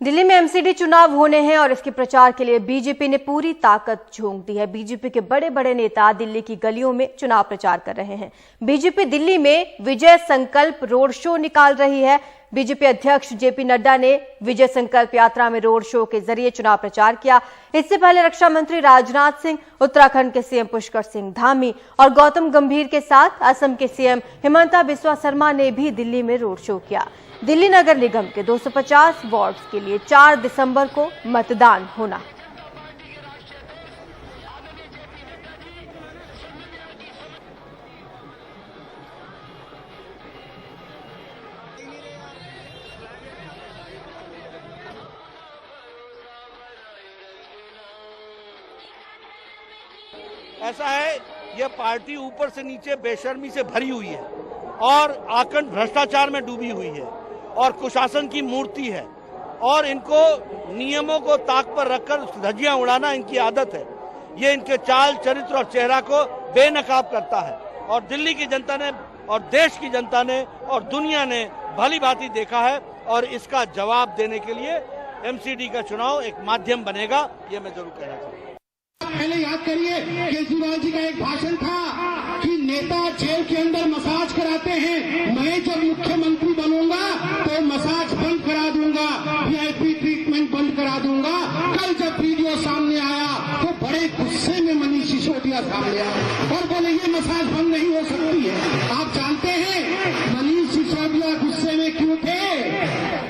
दिल्ली में एमसीडी चुनाव होने हैं और इसके प्रचार के लिए बीजेपी ने पूरी ताकत झोंक दी है। बीजेपी के बड़े बड़े नेता दिल्ली की गलियों में चुनाव प्रचार कर रहे हैं। बीजेपी दिल्ली में विजय संकल्प रोड शो निकाल रही है। बीजेपी अध्यक्ष जेपी नड्डा ने विजय संकल्प यात्रा में रोड शो के जरिए चुनाव प्रचार किया। इससे पहले रक्षा मंत्री राजनाथ सिंह, उत्तराखंड के सीएम पुष्कर सिंह धामी और गौतम गंभीर के साथ असम के सीएम हिमंता बिस्वा शर्मा ने भी दिल्ली में रोड शो किया। दिल्ली नगर निगम के 250 वार्ड्स के लिए 4 दिसंबर को मतदान होना है। ऐसा है, यह पार्टी ऊपर से नीचे बेशर्मी से भरी हुई है और आकंठ भ्रष्टाचार में डूबी हुई है और कुशासन की मूर्ति है और इनको नियमों को ताक पर रखकर धज्जियां उड़ाना इनकी आदत है। ये इनके चाल चरित्र और चेहरा को बेनकाब करता है और दिल्ली की जनता ने और देश की जनता ने और दुनिया ने भली भांति देखा है और इसका जवाब देने के लिए एमसीडी का चुनाव एक माध्यम बनेगा, ये मैं जरूर कहना चाहूँगा। पहले याद करिए, केजरीवाल जी का एक भाषण था कि नेता जेल के अंदर मसाज कराते हैं, मैं जब मुख्यमंत्री बनूंगा तो मसाज बंद करा दूंगा, वीआईपी ट्रीटमेंट बंद करा दूंगा। कल जब वीडियो सामने आया तो बड़े गुस्से में मनीष सिसोदिया सामने आया और बोले ये मसाज बंद नहीं हो सकती है। आप जानते हैं मनीष सिसोदिया गुस्से में क्यों थे?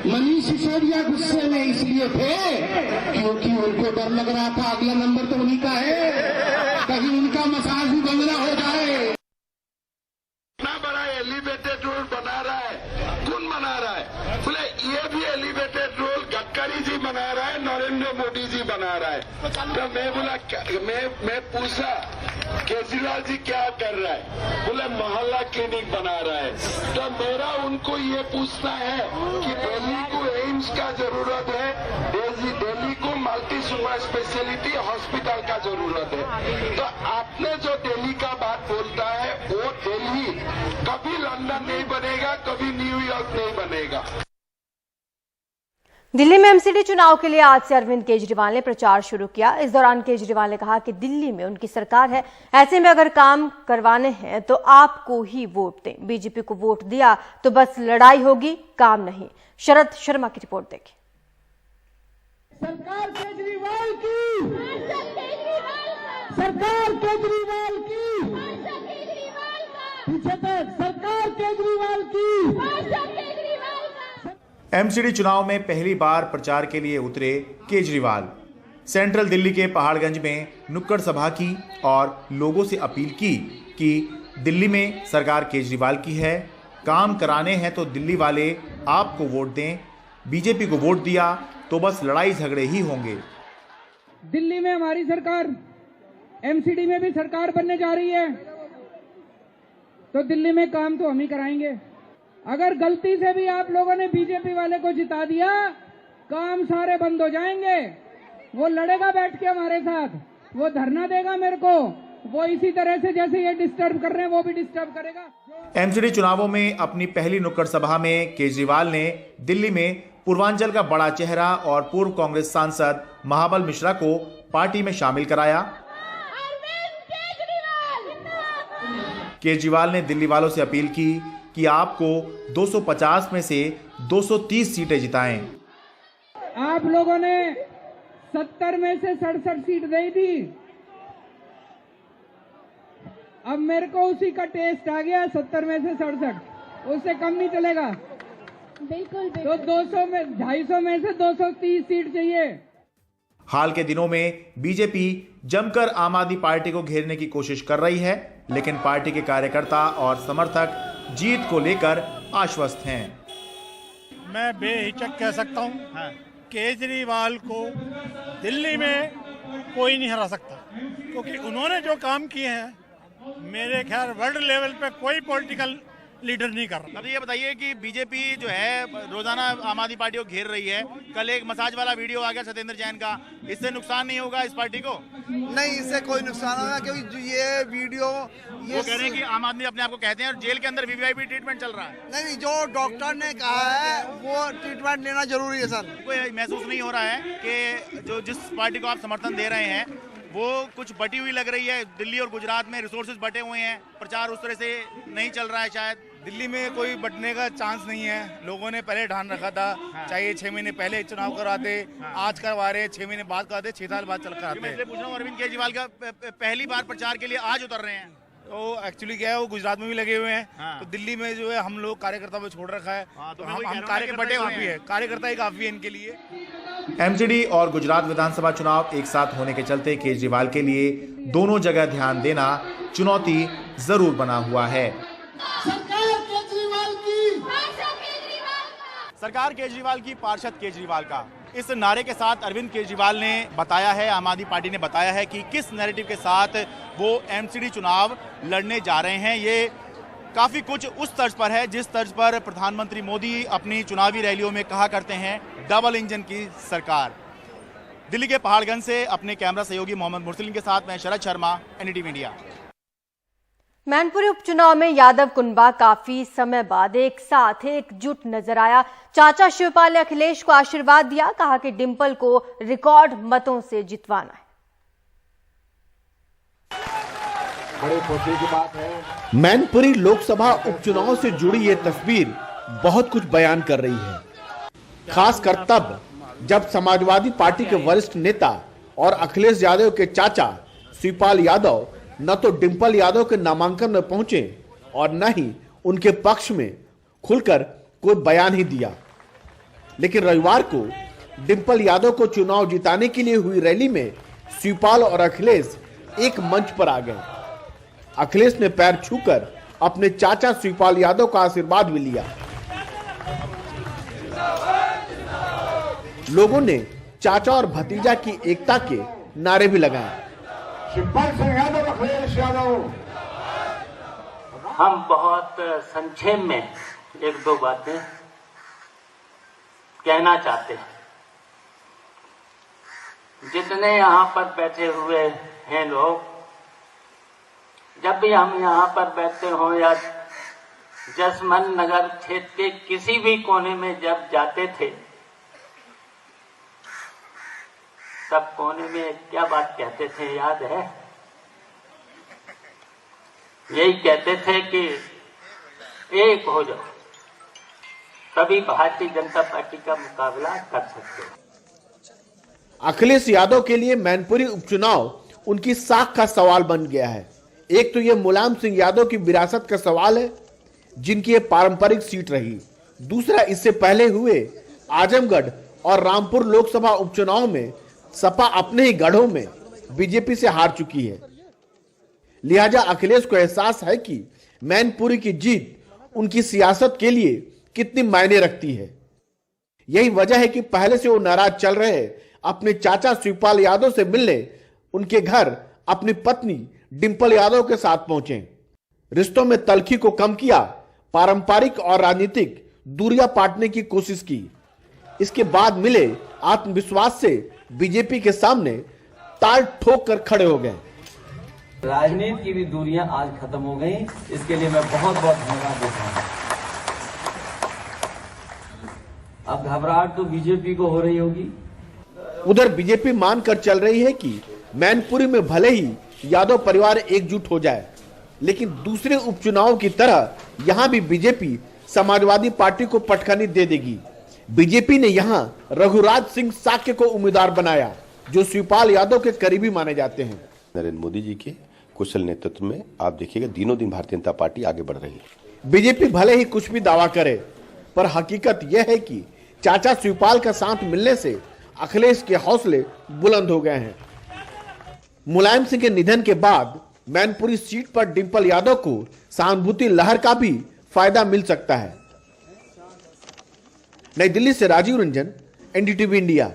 मनीष सिसोदिया गुस्से में इसलिए थे क्योंकि उनको डर लग रहा था अगला नंबर तो उन्हीं का है, कहीं उनका मसाज भी बंद ना हो जाए। इतना बड़ा एलिवेटेड रोड बना रहा है, कौन बना रहा है? बोले ये भी एलिवेटेड रोड गडकरी जी बना रहा है, नरेंद्र मोदी जी बना रहा है। तो मैं बोला, मैं पूछा केजरीवाल जी क्या कर रहा है? बोले मोहल्ला क्लिनिक बना रहा है। तो मेरा उनको ये पूछना है कि दिल्ली को एम्स का जरूरत है, दिल्ली को मल्टी सुपर स्पेशलिटी हॉस्पिटल का जरूरत है। तो आपने जो दिल्ली का बात बोलता है वो दिल्ली कभी लंदन नहीं बनेगा, कभी न्यूयॉर्क नहीं बनेगा। दिल्ली में एमसीडी चुनाव के लिए आज से अरविंद केजरीवाल ने प्रचार शुरू किया। इस दौरान केजरीवाल ने कहा कि दिल्ली में उनकी सरकार है, ऐसे में अगर काम करवाने हैं तो आपको ही वोट दें। बीजेपी को वोट दिया तो बस लड़ाई होगी, काम नहीं। शरद शर्मा की रिपोर्ट देखिए। सरकार केजरीवाल की, सरकार केजरीवाल की, पीछे तक सरकार केजरीवाल की। एमसीडी चुनाव में पहली बार प्रचार के लिए उतरे केजरीवाल। सेंट्रल दिल्ली के पहाड़गंज में नुक्कड़ सभा की और लोगों से अपील की कि दिल्ली में सरकार केजरीवाल की है, काम कराने हैं तो दिल्ली वाले आपको वोट दें, बीजेपी को वोट दिया तो बस लड़ाई झगड़े ही होंगे। दिल्ली में हमारी सरकार, एमसीडी में भी सरकार बनने जा रही है, तो दिल्ली में काम तो हम ही कराएंगे। अगर गलती से भी आप लोगों ने बीजेपी वाले को जिता दिया, काम सारे बंद हो जाएंगे। वो लड़ेगा बैठ के हमारे साथ, वो धरना देगा मेरे को, वो इसी तरह से जैसे ये डिस्टर्ब कर रहे हैं वो भी डिस्टर्ब करेगा। एमसीडी चुनावों में अपनी पहली नुक्कड़ सभा में केजरीवाल ने दिल्ली में पूर्वांचल का बड़ा चेहरा और पूर्व कांग्रेस सांसद महाबल मिश्रा को पार्टी में शामिल कराया। केजरीवाल ने दिल्ली वालों से अपील की कि आपको 250 में से 230 सीटें जिताएं। आप लोगों ने 70 में से 67 सीट दी थी, अब मेरे को उसी का टेस्ट आ गया, 70 में से 67, उससे कम नहीं चलेगा। बिल्कुल। तो 200 में 250 में से 230 सीट चाहिए। हाल के दिनों में बीजेपी जमकर आम आदमी पार्टी को घेरने की कोशिश कर रही है, लेकिन पार्टी के कार्यकर्ता और समर्थक जीत को लेकर आश्वस्त हैं। मैं बेहिचक कह सकता हूं, केजरीवाल को दिल्ली में कोई नहीं हरा सकता, क्योंकि उन्होंने जो काम किए हैं, मेरे ख्याल वर्ल्ड लेवल पे कोई पॉलिटिकल लीडर नहीं कर रहा। अब ये बताइए कि बीजेपी जो है रोजाना आम आदमी पार्टी को घेर रही है, कल एक मसाज वाला वीडियो आ गया सत्येंद्र जैन का, इससे नुकसान नहीं होगा इस पार्टी को? नहीं, इससे कोई नुकसान होगा, क्योंकि ये वीडियो वो कह रहे हैं कि आम आदमी अपने आप को कहते हैं और जेल के अंदर वीवीआईपी ट्रीटमेंट चल रहा है। नहीं, जो डॉक्टर ने कहा है वो ट्रीटमेंट लेना जरूरी है सर। कोई महसूस नहीं हो रहा है कि जो जिस पार्टी को आप समर्थन दे रहे हैं वो कुछ बटी हुई लग रही है? दिल्ली और गुजरात में रिसोर्सेज बटे हुए हैं, प्रचार उस तरह से नहीं चल रहा है शायद। दिल्ली में कोई बटने का चांस नहीं है, लोगों ने पहले ठान रखा था। चाहे 6 महीने पहले चुनाव करवाते, आज करवा रहे, 6 महीने बाद कराते, 6 साल बाद चल कराते। मैं इसलिए पूछ रहा हूँ, अरविंद केजरीवाल का पहली बार प्रचार के लिए आज उतर रहे हैं। तो एक्चुअली क्या है, वो गुजरात में भी लगे हुए हैं, तो दिल्ली में जो है हम लोग कार्यकर्ता में छोड़ रखा है, तो हम कार्यकर्ता काफी है, कार्यकर्ता ही काफी है इनके लिए। एमसीडी और गुजरात विधानसभा चुनाव एक साथ होने के चलते केजरीवाल के लिए दोनों जगह ध्यान देना चुनौती जरूर बना हुआ है। सरकार केजरीवाल की, पार्षद केजरीवाल का, इस नारे के साथ अरविंद केजरीवाल ने बताया है, आम आदमी पार्टी ने बताया है कि किस नैरेटिव के साथ वो एमसीडी चुनाव लड़ने जा रहे हैं। ये काफी कुछ उस तर्ज पर है जिस तर्ज पर प्रधानमंत्री मोदी अपनी चुनावी रैलियों में कहा करते हैं, डबल इंजन की सरकार। दिल्ली के पहाड़गंज से अपने कैमरा सहयोगी मोहम्मद मुरसलिन के साथ मैं शरद शर्मा, एनडीटीवी इंडिया। मैनपुरी उपचुनाव में यादव कुनबा काफी समय बाद एक साथ एकजुट नजर आया। चाचा शिवपाल ने अखिलेश को आशीर्वाद दिया, कहा कि डिंपल को रिकॉर्ड मतों से जितवाना है। बड़े खुशी की बात है। मैनपुरी लोकसभा उपचुनाव से जुड़ी ये तस्वीर बहुत कुछ बयान कर रही है, खासकर तब जब समाजवादी पार्टी के वरिष्ठ नेता और अखिलेश यादव के चाचा शिवपाल यादव न तो डिंपल यादव के नामांकन में पहुंचे और न ही उनके पक्ष में खुलकर कोई बयान ही दिया। लेकिन रविवार को डिंपल यादव को चुनाव जिताने के लिए हुई रैली में शिवपाल और अखिलेश एक मंच पर आ गए। अखिलेश ने पैर छूकर अपने चाचा शिवपाल यादव का आशीर्वाद भी लिया। लोगों ने चाचा और भतीजा की एकता के नारे भी लगाए। शिवपाल सिंह यादव, अखिलेश यादव। हम बहुत संक्षेप में एक दो बातें कहना चाहते हैं। जितने यहाँ पर बैठे हुए हैं लोग, जब भी हम यहाँ पर बैठते हो या जसमन नगर क्षेत्र के किसी भी कोने में जब जाते थे, तब कोने में क्या बात कहते थे याद है? यही कहते थे कि एक हो जाओ, तभी भारतीय जनता पार्टी का मुकाबला कर सकते हो। अखिलेश यादव के लिए मैनपुरी उपचुनाव उनकी साख का सवाल बन गया है। एक तो यह मुलायम सिंह यादव की विरासत का सवाल है, जिनकी ये पारंपरिक सीट रही। दूसरा, इससे पहले हुए आजमगढ़ और रामपुर लोकसभा उपचुनाव में सपा अपने ही गढ़ों में बीजेपी से हार चुकी है। लिहाजा अखिलेश को एहसास है कि मैनपुरी की जीत उनकी सियासत के लिए कितनी मायने रखती है। यही वजह है कि पहले से वो नाराज चल रहे अपने चाचा शिवपाल यादव से मिलने उनके घर अपनी पत्नी डिंपल यादव के साथ पहुंचे। रिश्तों में तलखी को कम किया, पारंपरिक और राजनीतिक दूरियां पाटने की कोशिश की। इसके बाद मिले आत्मविश्वास से बीजेपी के सामने ताल ठोक कर खड़े हो गए। राजनीति की भी दूरियां आज खत्म हो गई, इसके लिए मैं बहुत बहुत धन्यवाद देता हूं। अब घबराहट तो बीजेपी को हो रही होगी। उधर बीजेपी मानकर चल रही है कि मैनपुरी में भले ही यादव परिवार एकजुट हो जाए, लेकिन दूसरे उपचुनाव की तरह यहां भी बीजेपी समाजवादी पार्टी को पटखनी दे देगी। बीजेपी ने यहां रघुराज सिंह साक्य को उम्मीदवार बनाया, जो शिवपाल यादव के करीबी माने जाते हैं। नरेंद्र मोदी जी के कुशल नेतृत्व में आप देखिएगा दिनों दिन भारतीय जनता पार्टी आगे बढ़ रही है। बीजेपी भले ही कुछ भी दावा करे, पर हकीकत यह है कि चाचा शिवपाल का साथ मिलने से अखिलेश के हौसले बुलंद हो गए हैं। मुलायम सिंह के निधन के बाद मैनपुरी सीट पर डिंपल यादव को सहानुभूति लहर का भी फायदा मिल सकता है। नई दिल्ली से राजीव रंजन, एनडीटीवी इंडिया।